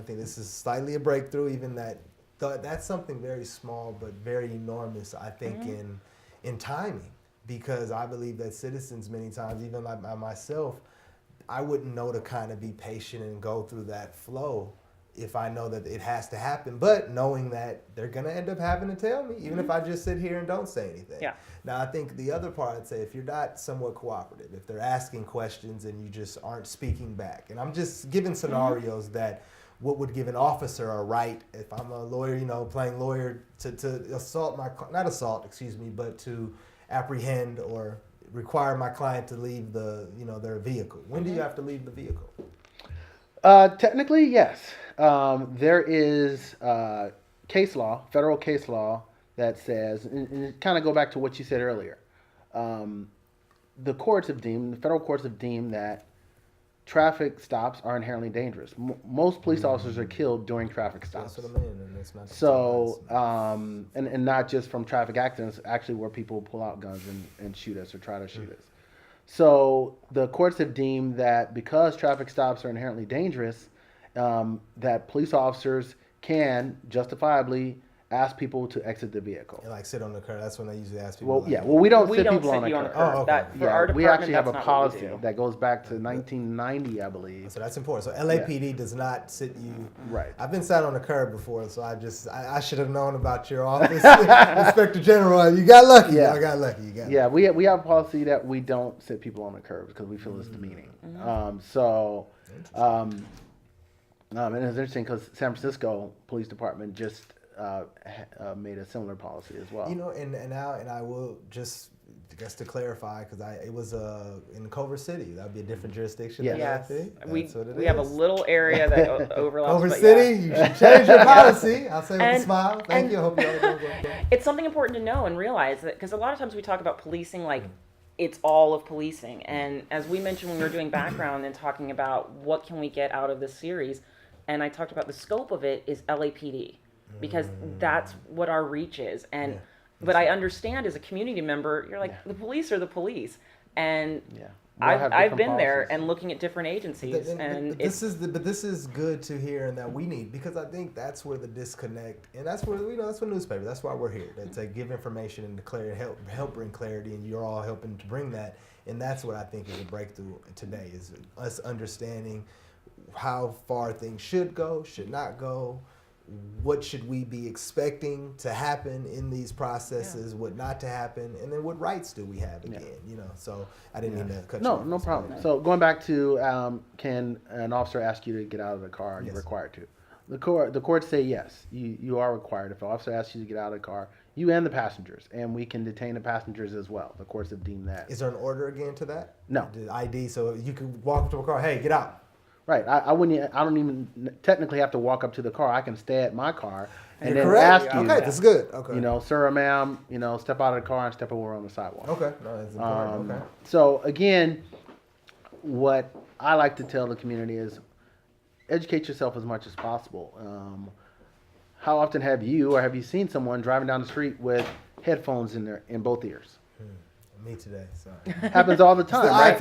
I think this is slightly a breakthrough, even that's something very small but very enormous, I think, in timing. Because I believe that citizens many times, even like myself, I wouldn't know to kind of be patient and go through that flow if I know that it has to happen, but knowing that they're going to end up having to tell me, even if I just sit here and don't say anything. Yeah. Now, I think the other part, I'd say, if you're not somewhat cooperative, if they're asking questions and you just aren't speaking back, and I'm just giving scenarios that what would give an officer a right, if I'm a lawyer, playing lawyer, to but to apprehend or require my client to leave their vehicle. When do you have to leave the vehicle? Technically, yes. There is federal case law that says, and kind of go back to what you said earlier. The federal courts have deemed that traffic stops are inherently dangerous. Most police officers are killed during traffic stops. That's what I mean, and it's not so, and not just from traffic accidents, actually where people pull out guns and shoot us or try to shoot us. So the courts have deemed that because traffic stops are inherently dangerous, that police officers can justifiably ask people to exit the vehicle. And like sit on the curb. That's when they usually ask people. Well, we don't sit people on the curb. Oh, okay. We actually have a policy that goes back to 1990, I believe. So that's important. So LAPD does not sit you. Right. I've been sat on the curb before, so I should have known about your office, Inspector General. You got lucky. Yeah. I got lucky. We have a policy that we don't sit people on the curb because we feel it's demeaning. And it's interesting because San Francisco Police Department just made a similar policy as well. And I will just, I guess to clarify, because it was in Culver City. That would be a different jurisdiction. Yes. We have a little area that overlaps. Culver City, you should change your policy. I'll say with a smile. Thank you. I hope you all do well. It's something important to know and realize that, because a lot of times we talk about policing like it's all of policing. And as we mentioned when we were doing background and talking about what can we get out of this series, and I talked about the scope of it is LAPD. Because that's what our reach is. And but I understand as a community member, you're like, the police are the police. And I've been there and looking at different agencies. But this is good to hear, and that we need, because I think that's where the disconnect, and that's where that's what newspaper. That's why we're here, to give information and declare, help bring clarity, and you're all helping to bring that. And that's what I think is a breakthrough today, is us understanding how far things should go, should not go. What should we be expecting to happen in these processes, what not to happen, and then what rights do we have again, So I didn't mean to cut you off. No problem. So going back to can an officer ask you to get out of the car? Are you required to? The courts say yes, you are required. If an officer asks you to get out of the car, you and the passengers, and we can detain the passengers as well. The courts have deemed that. Is there an order again to that? No. The ID, so you can walk up to a car, hey, get out. Right. I don't even technically have to walk up to the car. I can stay at my car and then correct. ask you. Okay, that's good. Okay. Sir or ma'am, step out of the car and step over on the sidewalk. Okay. No, that's important. Okay. So again, what I like to tell the community is educate yourself as much as possible. How often have you seen someone driving down the street with headphones in both ears? Me today, sorry. Happens all the time, right?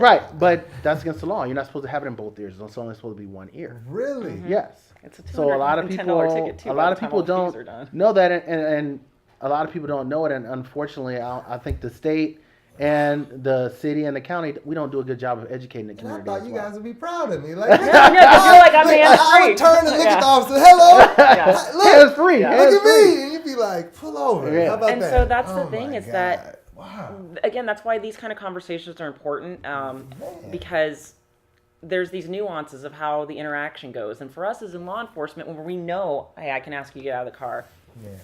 Right, but that's against the law. You're not supposed to have it in both ears. It's only supposed to be one ear. Really? Mm-hmm. Yes. It's So a lot of people don't know that, and a lot of people don't know it. And unfortunately, I think the state and the city and the county, we don't do a good job of educating the community. I thought you guys would be proud of me. Like, because you're like, I'm I would turn and look at the officer. Hello. Look, hands free. Look at me, and you'd be like, pull over. Yeah. How about and that? so that's the thing is God. that. Wow. Again, that's why these kind of conversations are important, because there's these nuances of how the interaction goes. And for us as in law enforcement, when we know, hey, I can ask you to get out of the car,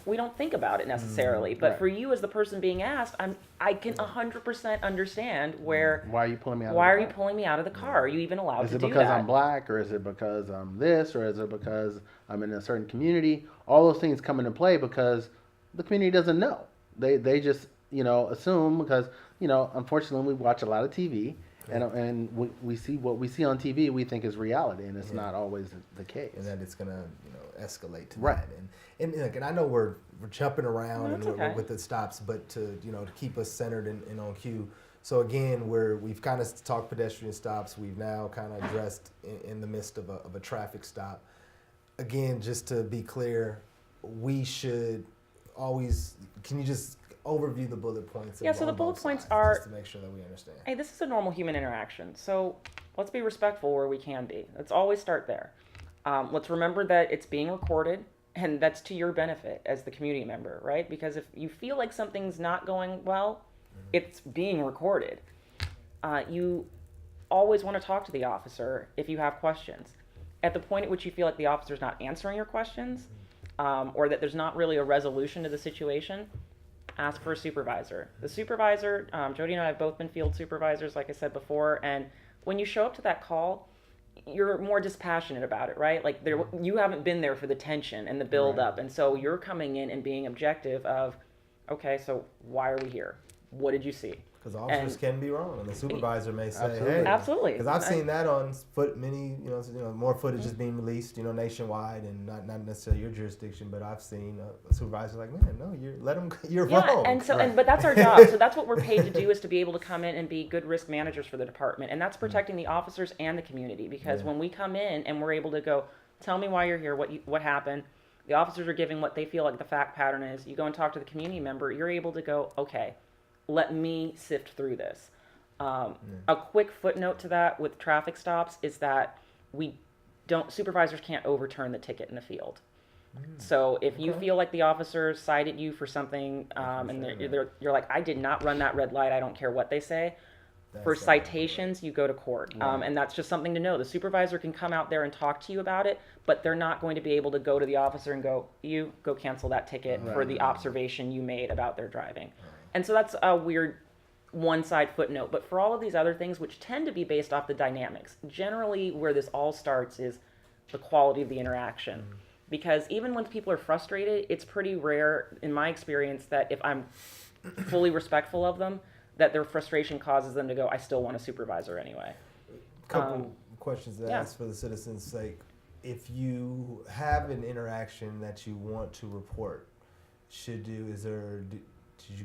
we don't think about it necessarily. But for you as the person being asked, I can 100% understand where. Why are you pulling me out? Why are you pulling me out of the car? Are you even allowed to do that? Is it because I'm black, or is it because I'm this, or is it because I'm in a certain community? All those things come into play because the community doesn't know. They just assume, because unfortunately we watch a lot of TV, and we see what we see on TV we think is reality, and it's not always the case. And that it's gonna escalate to right. that. And I know we're jumping around No, and okay. with the stops, but to keep us centered and on cue. So again, we've kind of talked pedestrian stops. We've now kind of addressed in the midst of a traffic stop. Again, just to be clear, we should always. Can you just overview the bullet points? Yeah. So the bullet points sides, are, just to make sure that we understand. hey, this is a normal human interaction. So let's be respectful where we can be. Let's always start there. Let's remember that it's being recorded, and that's to your benefit as the community member, right? Because if you feel like something's not going well, it's being recorded. You always want to talk to the officer if you have questions. At the point at which you feel like the officer's not answering your questions, or that there's not really a resolution to the situation, ask for a supervisor. The supervisor, Jody and I have both been field supervisors, like I said before, and when you show up to that call, you're more dispassionate about it, right? Like you haven't been there for the tension and the build up, and so you're coming in and being objective of, okay, so why are we here? What did you see? Because officers can be wrong, and the supervisor may say, Absolutely. "Hey, absolutely." Because I've seen that on many, more footage is being released, nationwide, and not necessarily your jurisdiction, but I've seen a supervisor like, "Man, no, you're wrong." And so, but that's our job. So that's what we're paid to do, is to be able to come in and be good risk managers for the department, and that's protecting the officers and the community. Because when we come in and we're able to go, tell me why you're here, what happened. The officers are giving what they feel like the fact pattern is. You go and talk to the community member. You're able to go, okay, let me sift through this. A quick footnote to that with traffic stops is that supervisors can't overturn the ticket in the field. So if you feel like the officer cited you for something, and you're like, I did not run that red light, I don't care what they say. For citations, you go to court. And that's just something to know. The supervisor can come out there and talk to you about it, but they're not going to be able to go to the officer and go, you go cancel that ticket for the observation you made about their driving. And so that's a weird one-side footnote. But for all of these other things, which tend to be based off the dynamics, generally where this all starts is the quality of the interaction. Because even when people are frustrated, it's pretty rare, in my experience, that if I'm fully respectful of them, that their frustration causes them to go, I still want a supervisor anyway. Couple questions to ask for the citizens' sake. If you have an interaction that you want to report, should you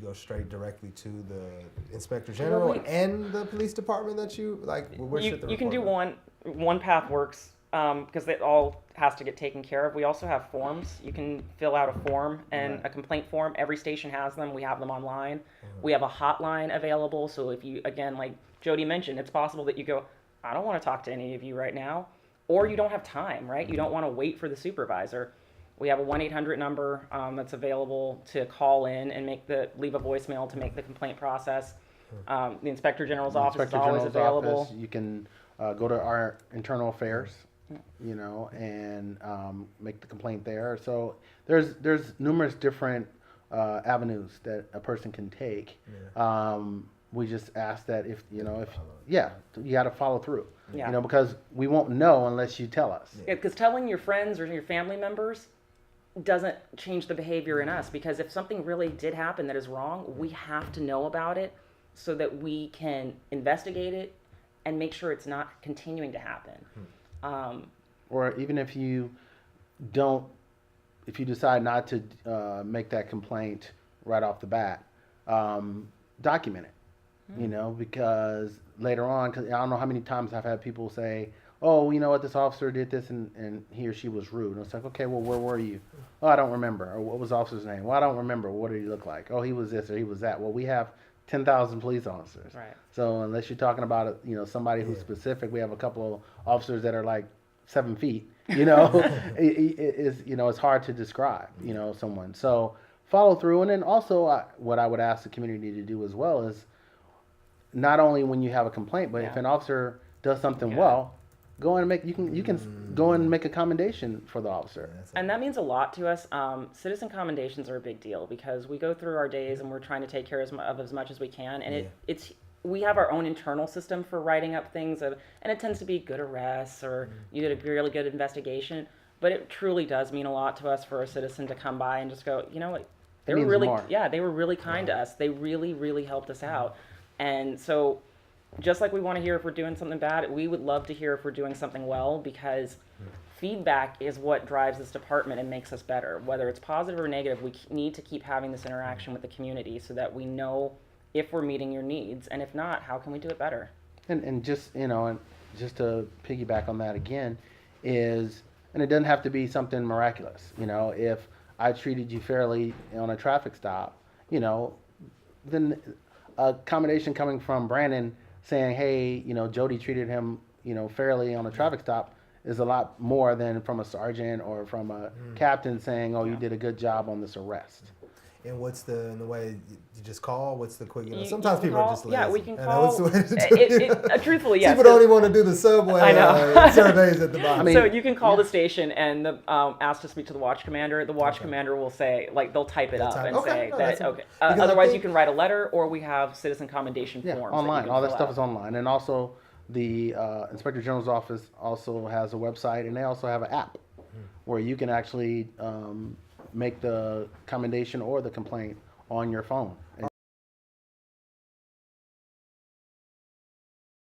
go straight directly to the Inspector General and the police department that you like? Where should the you can do report one path works, because it all has to get taken care of. We also have forms. You can fill out a form and a complaint form. Every station has them. We have them online. We have a hotline available. So if you, again, like Jody mentioned, it's possible that you go, I don't want to talk to any of you right now, or you don't have time, right? You don't want to wait for the supervisor. We have a 1-800 number that's available to call in and leave a voicemail to make the complaint process. The Inspector General's office is always available. You can go to our internal affairs, and make the complaint there. So there's numerous different avenues that a person can take. We just ask that if you got to follow through. Because we won't know unless you tell us. Because telling your friends or your family members doesn't change the behavior in us, because if something really did happen that is wrong, we have to know about it so that we can investigate it and make sure it's not continuing to happen. Or even if you decide not to make that complaint right off the bat, document it, because later on, because I don't know how many times I've had people say, oh, you know what, this officer did this and he or she was rude. And it's like, okay, well, where were you? Oh, I don't remember. Or what was the officer's name? Well, I don't remember. What did he look like? Oh, he was this or he was that. Well, we have 10,000 police officers. Right. So unless you're talking about, somebody who's specific, we have a couple of officers that are like 7 feet, it's hard to describe, someone. So follow through. And then also what I would ask the community to do as well is not only when you have a complaint, but if an officer does something well, go and make you can go and make a commendation for the officer. And that means a lot to us. Citizen commendations are a big deal because we go through our days and we're trying to take care of as much as we can, and we have our own internal system for writing up things, and it tends to be good arrests or you did a really good investigation. But it truly does mean a lot to us for a citizen to come by and just go, you know what, they were really kind to us. They really, really helped us out. And so just like we want to hear if we're doing something bad, we would love to hear if we're doing something well, because feedback is what drives this department and makes us better. Whether it's positive or negative, we need to keep having this interaction with the community so that we know if we're meeting your needs, and if not, how can we do it better? And just, and just to piggyback on that again, and it doesn't have to be something miraculous. If I treated you fairly on a traffic stop, then a commendation coming from Brandon saying, hey, Jody treated him, fairly on a traffic stop is a lot more than from a sergeant or from a captain saying, oh, you did a good job on this arrest. And what's the way you just call? What's the quick? You Sometimes can people are call- just lazy. yeah, we can And call- what's the way to do it? Truthfully, yes. People don't even want to do the subway I know. surveys at the bottom. mean, So you can call the station and ask to speak to the watch commander. The watch commander will say, they'll type it up and say No, that, that's- okay. because I Otherwise, think- you can write a letter, or we have citizen commendation Yeah, forms. online. All that stuff is on. online. And also, the Inspector General's office also has a website, and they also have an app where you can actually make the commendation or the complaint on your phone. And